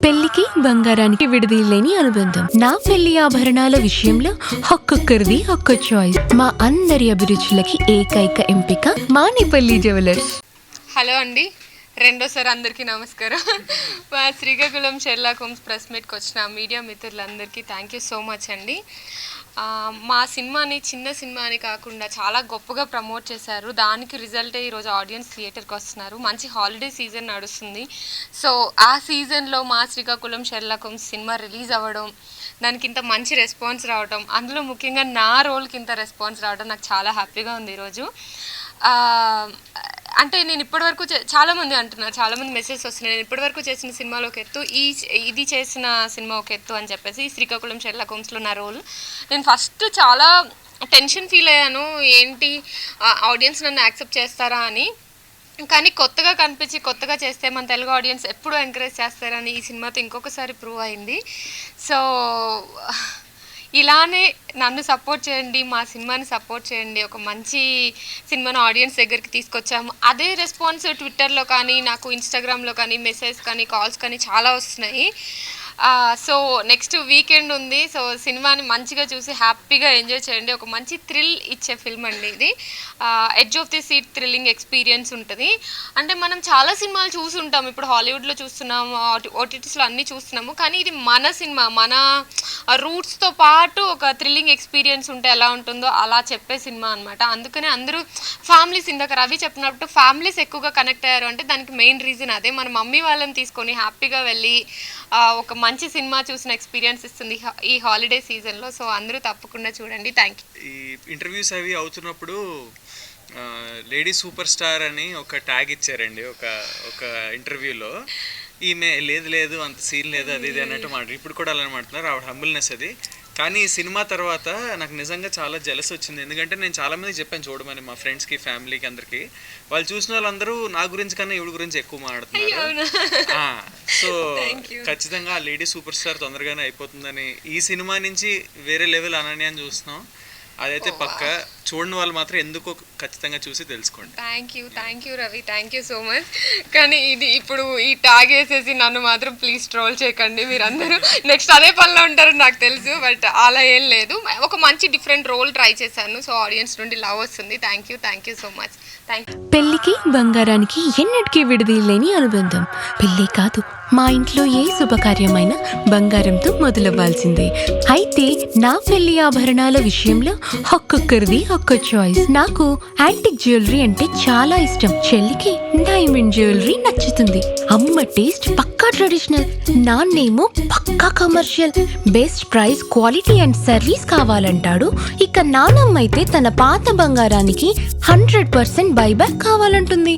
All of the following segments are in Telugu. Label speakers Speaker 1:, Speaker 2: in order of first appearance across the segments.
Speaker 1: పెళ్లికి బంగారానికి విడదీయలేని అనుబంధం. నా పెళ్లి ఆభరణాల విషయంలో ఒక్కొక్కరిది ఒక్క చాయిస్. మా అందరి అభిరుచులకి ఏకైక ఎంపిక మానేపల్లి జ్యువెలర్స్.
Speaker 2: హలో అండి, రెండోసారి అందరికీ నమస్కారం. మా శ్రీకాకుళం షెర్లాక్ హోమ్స్ ప్రెస్ మీట్కి వచ్చిన మీడియా మిత్రులందరికీ థ్యాంక్ యూ సో మచ్ అండి. మా సినిమాని చిన్న సినిమాని కాకుండా చాలా గొప్పగా ప్రమోట్ చేశారు. దానికి రిజల్టే ఈరోజు ఆడియన్స్ థియేటర్కి వస్తున్నారు. మంచి హాలిడే సీజన్ నడుస్తుంది. సో ఆ సీజన్లో మా Srikakulam Sherlock Holmes cinema release అవ్వడం, దానికి ఇంత మంచి రెస్పాన్స్ రావడం, అందులో ముఖ్యంగా నా రోల్కి ఇంత రెస్పాన్స్ రావడం నాకు చాలా హ్యాపీగా ఉంది ఈరోజు. అంటే నేను ఇప్పటివరకు చాలామంది అంటున్నారు, చాలామంది మెసేజ్ వస్తున్నాయి, నేను ఇప్పటివరకు చేసిన సినిమాలో ఒక ఎత్తు, ఇది చేసిన సినిమా ఒక ఎత్తు అని చెప్పేసి. శ్రీకాకుళం షెర్లాక్ హోమ్స్లో నా రోల్, నేను ఫస్ట్ చాలా టెన్షన్ ఫీల్ అయ్యాను, ఏంటి ఆడియన్స్ నన్ను యాక్సెప్ట్ చేస్తారా అని. కానీ కొత్తగా కనిపించి కొత్తగా చేస్తే మన తెలుగు ఆడియన్స్ ఎప్పుడూ ఎంకరేజ్ చేస్తారని ఈ సినిమాతో ఇంకొకసారి ప్రూవ్ అయింది. సో ఇలానే నన్ను సపోర్ట్ చేయండి, మా సినిమాని సపోర్ట్ చేయండి. ఒక మంచి సినిమాను ఆడియన్స్ దగ్గరికి తీసుకొచ్చాము. అదే రెస్పాన్స్ ట్విట్టర్లో కానీ, నాకు ఇన్స్టాగ్రామ్లో కానీ, మెసేజ్ కానీ, కాల్స్ కానీ చాలా వస్తున్నాయి. సో నెక్స్ట్ వీకెండ్ ఉంది. సో సినిమాని మంచిగా చూసి హ్యాపీగా ఎంజాయ్ చేయండి. ఒక మంచి థ్రిల్ ఇచ్చే ఫిల్మ్ అండి ఇది. Edge of the seat thrilling experience ఉంటుంది. అంటే మనం చాలా సినిమాలు చూసి ఉంటాము, ఇప్పుడు హాలీవుడ్లో చూస్తున్నాము, ఓటీటీస్లో అన్నీ చూస్తున్నాము. కానీ ఇది మన సినిమా, మన రూట్స్తో పాటు ఒక థ్రిల్లింగ్ ఎక్స్పీరియన్స్ ఉంటే ఎలా ఉంటుందో అలా చెప్పే సినిమా అనమాట. అందుకనే అందరూ ఫ్యామిలీస్, ఇందాక రవి చెప్పినట్టు ఫ్యామిలీస్ ఎక్కువగా కనెక్ట్ అయ్యారు అంటే దానికి మెయిన్ రీజన్ అదే. మన మమ్మీ వాళ్ళని తీసుకొని హ్యాపీగా వెళ్ళి ఒక మంచి సినిమా చూసిన ఎక్స్పీరియన్స్ ఇస్తుంది ఈ హాలిడే సీజన్లో. సో అందరూ తప్పకుండా చూడండి. Thank you.
Speaker 3: ఈ ఇంటర్వ్యూస్ అవి అవుతున్నప్పుడు లేడీ సూపర్ స్టార్ అని ఒక ట్యాగ్ ఇచ్చారండి ఒక ఇంటర్వ్యూలో. ఈమె లేదు అంత సీన్ లేదు అది ఇది అన్నట్టు ఇప్పుడు కూడా అలా మాట్లాడుతున్నారు. ఆవిడ హంబుల్నెస్ అది. కానీ ఈ సినిమా తర్వాత నాకు నిజంగా చాలా జెలస్ వచ్చింది. ఎందుకంటే నేను చాలామందికి చెప్పాను చూడమని, మా ఫ్రెండ్స్కి, ఫ్యామిలీకి, అందరికీ. వాళ్ళు చూసిన వాళ్ళందరూ నా గురించి కన్నా ఈవిడ గురించి ఎక్కువ మాట్లాడుతున్నారు. సో ఖచ్చితంగా ఆ లేడీ సూపర్ స్టార్ తొందరగానే అయిపోతుందని ఈ సినిమా నుంచి వేరే లెవెల్ అనన్యాన్ని చూస్తున్నాం. అదైతే పక్క. చూడని వాళ్ళు మాత్రం ఎందుకో ఖచ్చితంగా చూసి తెలుసుకోండి.
Speaker 2: Thank you Ravi, thank you so much. కానీ ఇది ఇప్పుడు ఈ ట్యాగ్ వేసేసి నన్ను మాత్రం ప్లీజ్ ట్రోల్ చేయకండి. మీరందరూ నెక్స్ట్ అదే పనిలో ఉంటారని నాకు తెలుసు, బట్ అలా ఏం లేదు. ఒక మంచి డిఫరెంట్ రోల్ ట్రై చేశాను. సో ఆడియన్స్ నుండి లవ్ వస్తుంది. Thank you so much.
Speaker 1: పెళ్లికి బంగారానికి ఎన్నటికీ విడదీయలేని అనుబంధం. పెళ్ళే కాదు, మా ఇంట్లో ఏ శుభకార్యమైనా బంగారంతో మొదలవ్వాల్సిందే. అయితే నా పెళ్లి ఆభరణాల విషయంలో ఒక్కొక్కరిది ఒక్క చాయిస్. నాకు యాంటిక్ జ్యువెలరీ అంటే చాలా ఇష్టం. చెల్లికి డైమండ్ జ్యువెలరీ నచ్చుతుంది. అమ్మ టేస్ట్ పక్కా ట్రెడిషనల్, నాన్నేమో పక్కా commercial. Best price, quality and service కావాలంటాడు. ఇక నానమ్మ అయితే తన పాత బంగారానికి 100% బైబ్యాక్ కావాలంటుంది.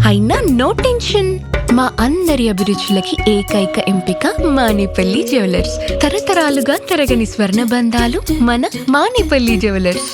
Speaker 1: అయినా నో టెన్షన్. మా అందరి అభిరుచులకి ఏకైక ఎంపిక మానేపల్లి జ్యువెలర్స్. తరతరాలుగా తరగని స్వర్ణ బంధాలు మన మానేపల్లి జ్యువెలర్స్.